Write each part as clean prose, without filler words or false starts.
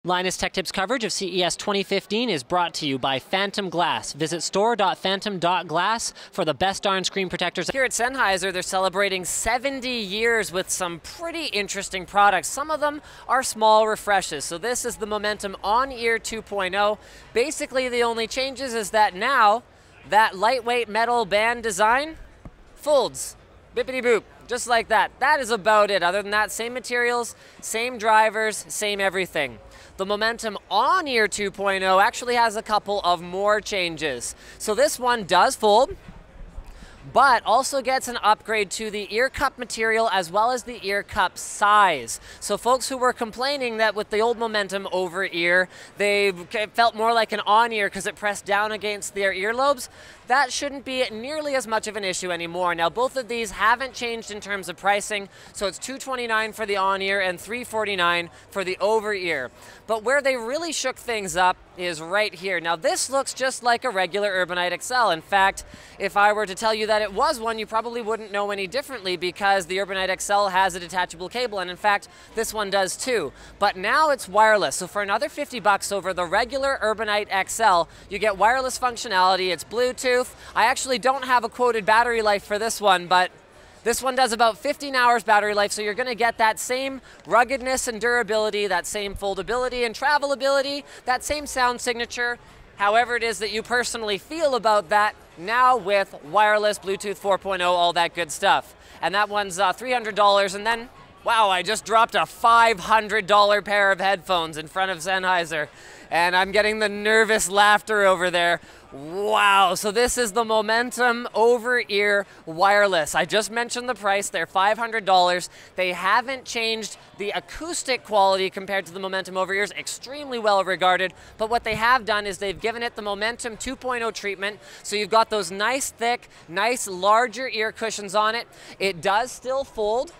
Linus Tech Tips coverage of CES 2015 is brought to you by Phantom Glass. Visit store.phantom.glass for the best darn screen protectors. Here at Sennheiser, they're celebrating 70 years with some pretty interesting products. Some of them are small refreshes. So this is the Momentum On-Ear 2.0. Basically, the only changes is that now that lightweight metal band design folds. Bippity boop. Just like that. That is about it. Other than that, same materials, same drivers, same everything. The Momentum On-Ear 2.0 actually has a couple of more changes. So this one does fold, but also gets an upgrade to the ear cup material as well as the ear cup size. So folks who were complaining that with the old Momentum over ear, they felt more like an on-ear because it pressed down against their earlobes, that shouldn't be nearly as much of an issue anymore. Now, both of these haven't changed in terms of pricing, so it's $229 for the on-ear and $349 for the over-ear. But where they really shook things up is right here. Now, this looks just like a regular Urbanite XL. In fact, if I were to tell you that it was one, you probably wouldn't know any differently because the Urbanite XL has a detachable cable, and in fact, this one does too. But now it's wireless, so for another $50 over the regular Urbanite XL, you get wireless functionality, it's Bluetooth. I actually don't have a quoted battery life for this one, but this one does about 15 hours battery life, so you're going to get that same ruggedness and durability, that same foldability and travelability, that same sound signature, however it is that you personally feel about that, now with wireless, Bluetooth 4.0, all that good stuff. And that one's $300, and then, wow, I just dropped a $500 pair of headphones in front of Sennheiser, and I'm getting the nervous laughter over there. Wow, so this is the Momentum over-ear wireless. I just mentioned the price, they're $500. They haven't changed the acoustic quality compared to the Momentum over-ears, extremely well regarded, but what they have done is they've given it the Momentum 2.0 treatment, so you've got those nice thick, nice larger ear cushions on it. It does still fold.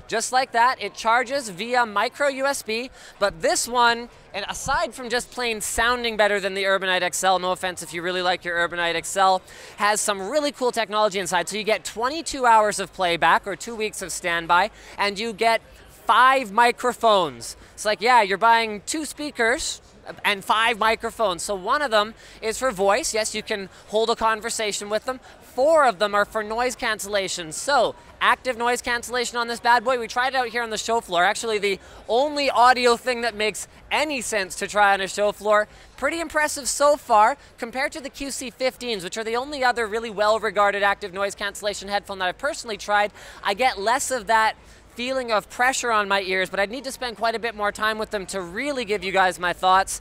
Just like that, it charges via micro USB, but this one, and aside from just plain sounding better than the Urbanite XL, no offense if you really like your Urbanite XL, has some really cool technology inside. So you get 22 hours of playback or 2 weeks of standby, and you get 5 microphones. It's like, yeah, you're buying 2 speakers and 5 microphones. So one of them is for voice. Yes, you can hold a conversation with them. 4 of them are for noise cancellation. So active noise cancellation on this bad boy. We tried it out here on the show floor. Actually, the only audio thing that makes any sense to try on a show floor. Pretty impressive so far compared to the QC15s, which are the only other really well-regarded active noise cancellation headphone that I've personally tried. I get less of that feeling of pressure on my ears, but I'd need to spend quite a bit more time with them to really give you guys my thoughts.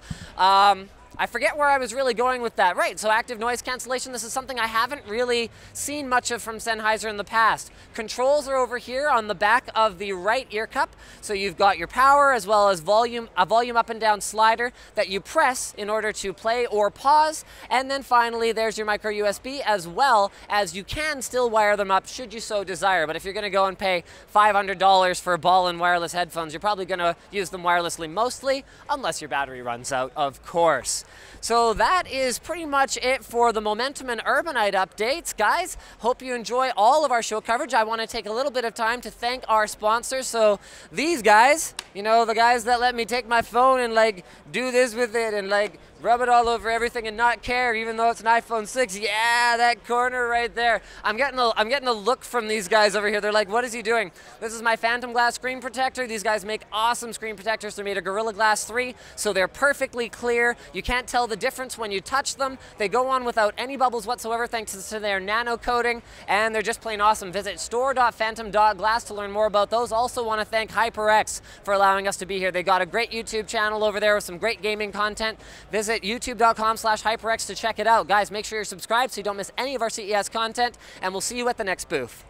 I forget where I was really going with that. Right, so active noise cancellation, this is something I haven't really seen much of from Sennheiser in the past. Controls are over here on the back of the right ear cup. So you've got your power as well as volume, a volume up and down slider that you press in order to play or pause. And then finally, there's your micro USB, as well as you can still wire them up should you so desire. But if you're gonna go and pay $500 for ball-in wireless headphones, you're probably gonna use them wirelessly mostly, unless your battery runs out, of course. So that is pretty much it for the Momentum and Urbanite updates. Guys, hope you enjoy all of our show coverage. I want to take a little bit of time to thank our sponsors. So these guys, you know, the guys that let me take my phone and like do this with it and like rub it all over everything and not care, even though it's an iPhone 6. Yeah, that corner right there. I'm getting a look from these guys over here. They're like, what is he doing? This is my Phantom Glass screen protector. These guys make awesome screen protectors. They're made of Gorilla Glass 3, so they're perfectly clear. You can't tell the difference when you touch them. They go on without any bubbles whatsoever thanks to their nano coating, and they're just plain awesome. Visit store.phantom.glass to learn more about those. Also want to thank HyperX for allowing us to be here. They got a great YouTube channel over there with some great gaming content. Visit youtube.com/HyperX to check it out. Guys, make sure you're subscribed so you don't miss any of our CES content, and we'll see you at the next booth.